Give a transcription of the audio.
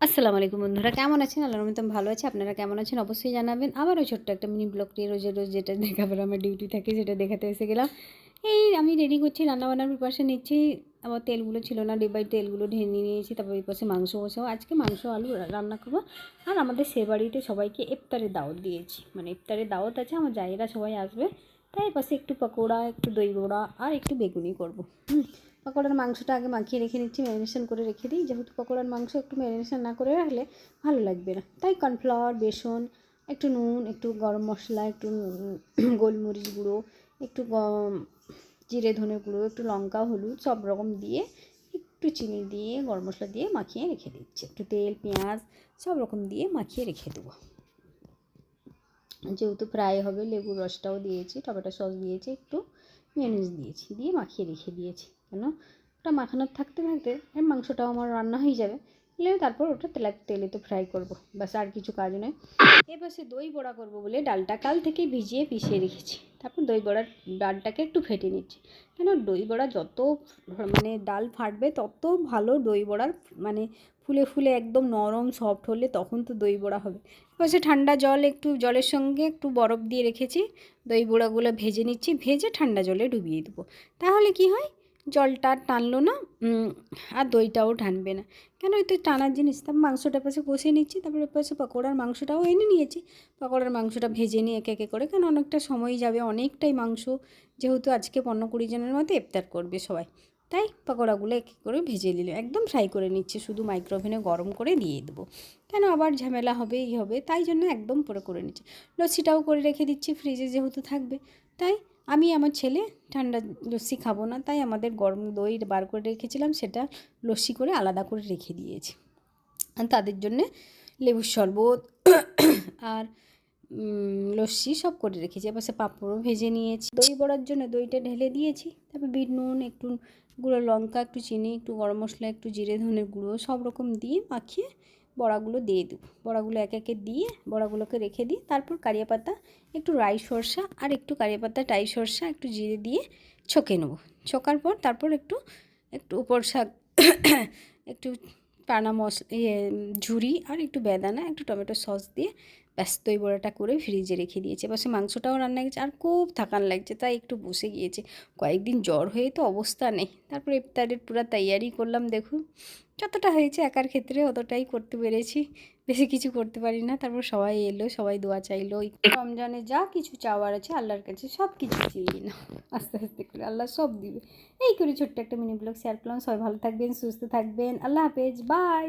আসসালামু আলাইকুম বন্ধুরা, কেমন আছেন? আল্লাহর রহমতে আমি ভালো আছি। আপনারা কেমন আছেন অবশ্যই জানাবেন। আবারও ছোট্ট একটা মিনি ব্লগ নিয়ে রোজের রোজ যেটা দেখাবার আমার ডিউটি থাকে সেটা দেখাতে এসে গেলাম। এই আমি রেডি করছি, রান্নাবান্নার প্রিপারেশন নিচ্ছি। আমার তেলগুলো ছিল না, ডিব্বায় তেলগুলো ঢেলে নিয়েছি। তারপর এই পাশে মাংস বসাবো, আজকে মাংস আলু রান্না করবো। আর আমাদের সে বাড়িতে সবাইকে ইফতারের দাওয়াত দিয়েছি, মানে ইফতারের দাওয়াত আছে, আমার জায়েরা সবাই আসবে। তাই পাশে একটু পকোড়া, একটু দই বড়া আর একটু বেগুনি করবো। পকোড়ার মাংসটা আগে মাখিয়ে রেখে নিচ্ছি, ম্যারিনেশন করে রেখে দিই, যেহেতু পকোড়ার মাংস একটু ম্যারিনেশন না করে রাখলে ভালো লাগবে না। তাই কর্নফ্লাওয়ার, বেসন, একটু নুন, একটু গরম মশলা, একটু গোলমরিচ গুঁড়ো, একটু জিরে ধনে গুঁড়ো, একটু লঙ্কা, হলুদ সব রকম দিয়ে, একটু চিনি দিয়ে, গরম মশলা দিয়ে মাখিয়ে রেখে দিচ্ছি। একটু তেল, পেঁয়াজ সব রকম দিয়ে মাখিয়ে রেখে দেবো। যেহেতু ফ্রাই হবে, লেবুর রসটাও দিয়েছি, টমেটো সস দিয়েছি, একটু মেয়োনিজ দিয়েছি, দিয়ে মাখিয়ে রেখে দিয়েছি। কেন ওটা মাখানোর থাকতে থাকতে মাংসটাও আমার রান্না হয়ে যাবে। তারপর ওটা তেলেতে ফ্রাই করব, ব্যাস, আর কিছু কাজ নয়। এবার সে দই বড়া করবো বলে ডালটা কাল থেকে ভিজিয়ে পিষিয়ে রেখেছি। তারপর দই বড়ার ডালটাকে একটু ফেটে নিচ্ছি। কেন দই বড়া যত মানে ডাল ফাটবে তত ভালো দই বড়ার, মানে ফুলে ফুলে একদম নরম সফট হলে তখন তো দই বড়া হবে। এবার সে ঠান্ডা জল, একটু জলের সঙ্গে একটু বরফ দিয়ে রেখেছি, দই বড়াগুলো ভেজে নিচ্ছি, ভেজে ঠান্ডা জলে ডুবিয়ে দেবো। তাহলে কি হয়, জলটা টানলো না, আর দইটাও টানবে না। কেন এতে টানার জিনিস। তারপর মাংসটা পাশে কষিয়ে নিচ্ছি, তারপরে পাশে পকোড়ার মাংসটাও এনে নিয়েছি। পকোড়ার মাংসটা ভেজে নিয়ে একে একে করে, কেন অনেকটা সময় যাবে, অনেকটাই মাংস, যেহেতু আজকে 15-20 জনের মতো ইফতার করবে সবাই। তাই পকোড়াগুলো এক এক করে ভেজে নিলে একদম ফ্রাই করে নিচ্ছি, শুধু মাইক্রোওভেনে গরম করে দিয়ে দেবো। কেন আবার ঝামেলা হবে, হবে, তাই জন্য একদম করে নিচ্ছি। লস্যিটাও করে রেখে দিচ্ছি, ফ্রিজে যেহেতু থাকবে। তাই আমি আমার ছেলে ঠান্ডা লস্যি খাবো না, তাই আমাদের গরম দই বার করে রেখেছিলাম, সেটা লস্যি করে আলাদা করে রেখে দিয়েছি। আর তাদের জন্যে লেবুর শরবত আর লস্যি সব করে রেখেছি। এবার সে পাঁপড়ও ভেজে নিয়েছি। দই বড়ার জন্য দইটা ঢেলে দিয়েছি। তারপর বিট নুন, একটু গুঁড়ো লঙ্কা, একটু চিনি, একটু গরম মশলা, একটু জিরে ধনের গুঁড়ো সব রকম দিয়ে মাখিয়ে বড়াগুলো দিয়ে দেবো। বড়াগুলো এক একে দিয়ে বড়াগুলোকে রেখে দিই। তারপর কারিয়া পাতা, একটু রাই সরষা আর একটু কারিয়া পাতা, টাই সরষা, একটু জিরে দিয়ে ছকে নেবো। ছকার পর তারপর একটু একটু উপর শাক, একটু পানা ঝুরি আর একটু বেদানা, একটু টমেটো সস দিয়ে ব্যাস দই বড়াটা করে ফ্রিজে রেখে দিয়েছে। এবার সে মাংসটাও রান্না গেছে, আর খুব থাকান লাগছে, তাই একটু বসে গিয়েছে। কয়েকদিন জ্বর হয়ে তো অবস্থা নেই। তারপরে ইফতারের পুরো তৈয়ারি করলাম, দেখুন যতটা হয়েছে একার ক্ষেত্রে অতটাই করতে পেরেছি, বেশি কিছু করতে পারি না। তারপর সবাই এলো, সবাই দোয়া চাইলো। রমজানে যা কিছু চাওয়ার আছে আল্লাহর কাছে সব কিছু চেয়ে না, আস্তে আস্তে করে আল্লাহ সব দিবে। এই করে ছোট্ট একটা মিনি ব্লগ শেয়ার করলাম। সবাই ভালো থাকবেন, সুস্থ থাকবেন, আল্লাহ হাফেজ, বাই।